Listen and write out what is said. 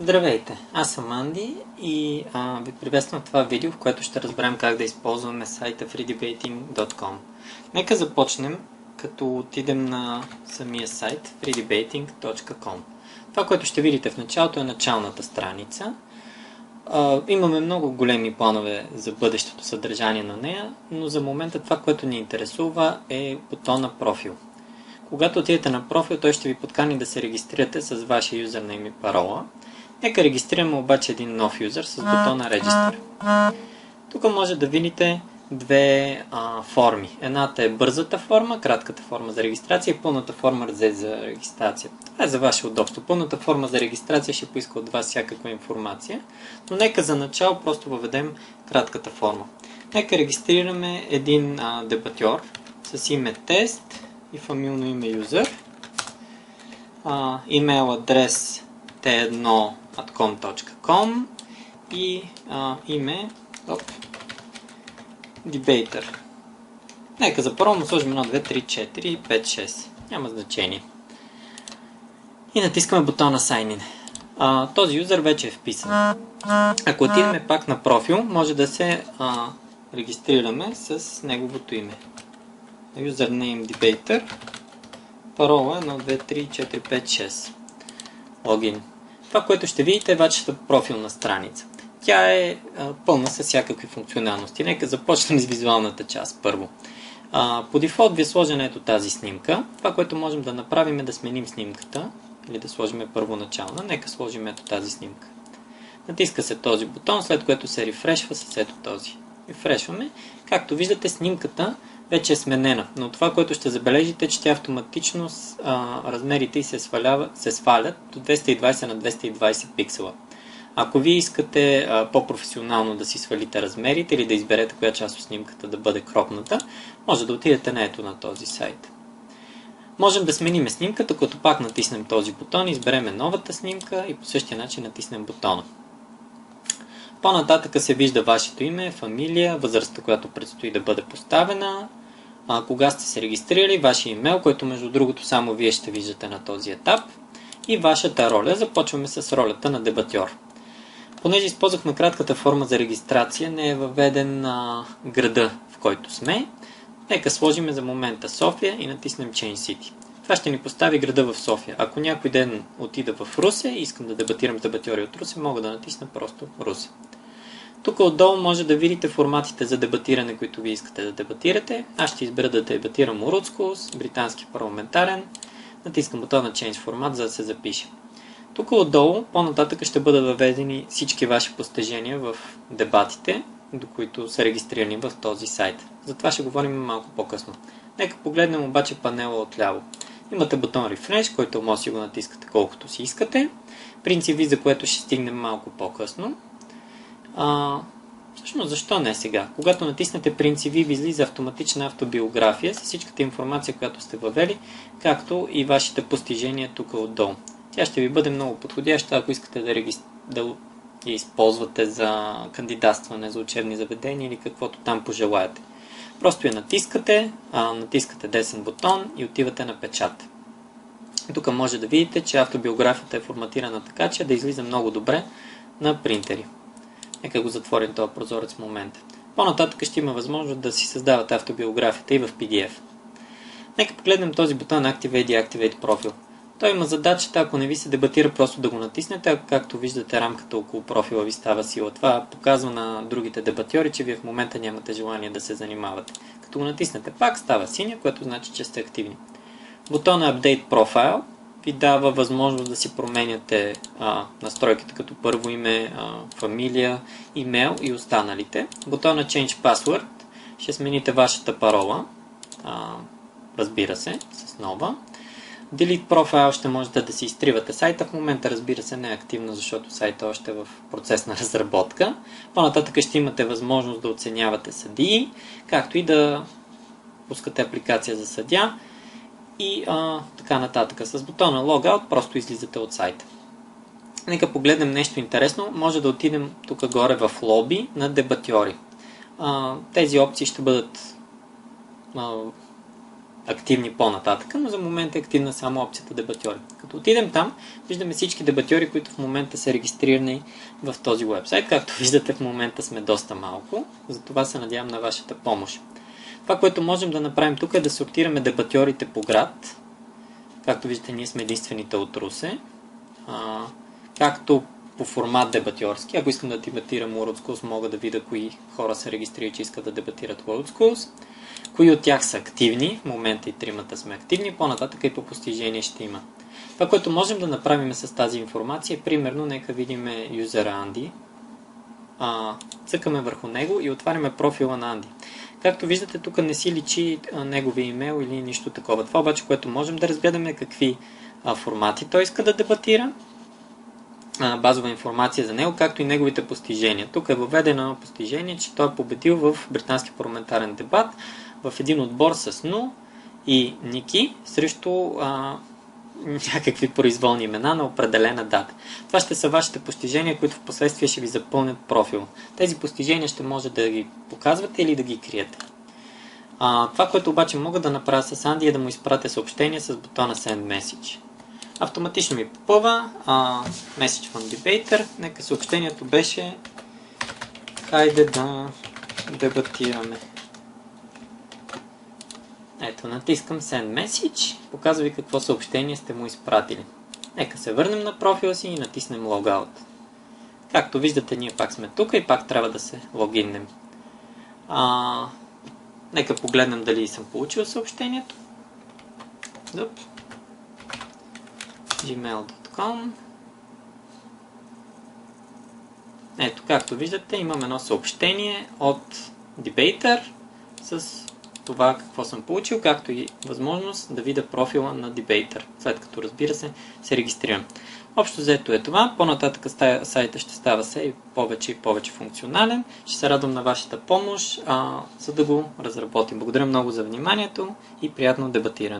Здравейте, аз съм Анди и ви приветствам в това видео, в което ще разберем как да използваме сайта freedebating.com. Нека започнем, като отидем на самия сайт freedebating.com. Това, което ще видите в началото, е началната страница. Имаме много големи планове за бъдещото съдържание на нея, но за момента това, което ни интересува, е бутона профил. Когато отидете на профил, той ще ви подкани да се регистрирате с вашия юзернейм и парола. Нека регистрираме обаче един нов юзер с бутона Register. Тук може да видите две форми. Едната е бързата форма, кратката форма за регистрация и пълната форма за регистрация. Това е за ваше удобство. Пълната форма за регистрация ще поиска от вас всякаква информация, но нека за начало просто въведем кратката форма. Нека регистрираме един дебатьор с име тест и фамилно име юзер, имейл адрес t1@com.com и име debater. Нека за първо му сложим 1, 2, 3, 4, 5, 6. Няма значение. И натискаме бутона Sign in. Този юзер вече е вписан. Ако отидем пак на профил, може да се регистрираме с неговото име. Username debater. Парола 1, 2, 3, 4, 5, 6. Логин. Това, което ще видите, е вашата профилна страница. Тя е пълна с всякакви функционалности. Нека започнем с визуалната част първо. По дефолт ви е сложена ето тази снимка. Това, което можем да направим, е да сменим снимката или да сложим първоначална. Нека сложим ето тази снимка. Натиска се този бутон, след което се рефрешва с ето този. Рефрешваме. Както виждате, снимката вече е сменена, но това, което ще забележите, е, че тя автоматично размерите се свалят до 220 на 220 пиксела. Ако вие искате по-професионално да си свалите размерите или да изберете коя част от снимката да бъде кропната, може да отидете на ето на този сайт. Можем да сменим снимката, като пак натиснем този бутон, избереме новата снимка и по същия начин натиснем бутона. По-нататък се вижда вашето име, фамилия, възрастта, която предстои да бъде поставена, кога сте се регистрирали, вашия имейл, който между другото само вие ще виждате на този етап, и вашата роля. Започваме с ролята на дебатьор. Понеже използвахме кратката форма за регистрация, не е въведен града, в който сме. Нека сложим за момента София и натиснем Change City. Това ще ни постави града в София. Ако някой ден отида в Русе и искам да дебатирам с дебатьори от Русе, мога да натисна просто Русе. Тук отдолу може да видите форматите за дебатиране, които ви искате да дебатирате. Аз ще избера да дебатирам Урудскос, британски парламентарен. Натискам бутона Change формат, за да се запише. Тук отдолу, по-нататък ще бъдат въведени всички ваши постижения в дебатите, до които са регистрирани в този сайт. За това ще говорим малко по-късно. Нека погледнем обаче панела отляво. Имате бутон Refresh, който може да си го натискате колкото си искате. Принцип ви, за което ще стигнем малко по-късно. Всъщност, защо не сега? Когато натиснете Принцип ви излиза автоматична автобиография с всичката информация, която сте въвели, както и вашите постижения тук отдолу. Тя ще ви бъде много подходяща, ако искате да я използвате за кандидатстване за учебни заведения или каквото там пожелаете. Просто я натискате десен бутон и отивате на печат. Тук може да видите, че автобиографията е форматирана така, че да излиза много добре на принтери. Нека го затворим този прозорец в момента. По-нататък ще има възможност да си създавате автобиографията и в PDF. Нека погледнем този бутон Activate и Activate Profile. Той има задачата, ако не ви се дебатира, просто да го натиснете, а както виждате, рамката около профила ви става сила. Това показва на другите дебатьори, че вие в момента нямате желание да се занимавате. Като го натиснете пак, става синя, което значи, че сте активни. Бутона Update Profile ви дава възможност да си променяте настройките, като първо име, фамилия, имейл и останалите. Бутона Change Password ще смените вашата парола, разбира се, с нова. Delete Profile ще можете да си изтривате сайта. В момента, разбира се, не е активно, защото сайта още е в процес на разработка. По-нататък ще имате възможност да оценявате съдии, както и да пускате апликация за съдия и така нататък. С бутона Logout просто излизате от сайта. Нека погледнем нещо интересно. Може да отидем тук горе в лоби на дебатьори. Тези опции ще бъдат активни по-нататък, но за момента е активна само опцията дебатьори. Като отидем там, виждаме всички дебатьори, които в момента са регистрирани в този уебсайт. Както виждате, в момента сме доста малко, затова се надявам на вашата помощ. Това, което можем да направим тук е да сортираме дебатьорите по град. Както виждате, ние сме единствените от Русе. Както по формат дебатьорски. Ако искам да дебатирам World Schools, мога да видя кои хора са регистрирали, че искат да дебатират World Schools. Кои от тях са активни. В момента и тримата сме активни. По-нататък и по постижение ще има. Това, което можем да направим с тази информация, примерно, нека видим юзера Анди. Цъкаме върху него и отваряме профила на Анди. Както виждате, тук не си личи неговия имейл или нищо такова. Това обаче, което можем да разгледаме, какви формати той иска да дебатира, базова информация за него, както и неговите постижения. Тук е въведено постижение, че той е победил в британски парламентарен дебат в един отбор с Ну и Ники срещу някакви произволни имена на определена дата. Това ще са вашите постижения, които в последствие ще ви запълнят профил. Тези постижения ще може да ги показвате или да ги криете. Това, което обаче мога да направя с Анди, е да му изпратя съобщение с бутона Send Message. Автоматично ми попълва Message from Debater. Нека съобщението беше: хайде да дебатираме. Ето, натискам Send Message, показва ви какво съобщение сте му изпратили. Нека се върнем на профила си и натиснем Logout. Както виждате, ние пак сме тук и пак трябва да се логиннем. Нека погледнем дали съм получил съобщението. gmail.com. Ето, както виждате, имам едно съобщение от Debater с това какво съм получил, както и възможност да видя профила на Debater, след като, разбира се, се регистрирам. Общо взето е това. По-нататък сайта ще става все повече и повече функционален. Ще се радвам на вашата помощ, за да го разработим. Благодаря много за вниманието и приятно дебатиране.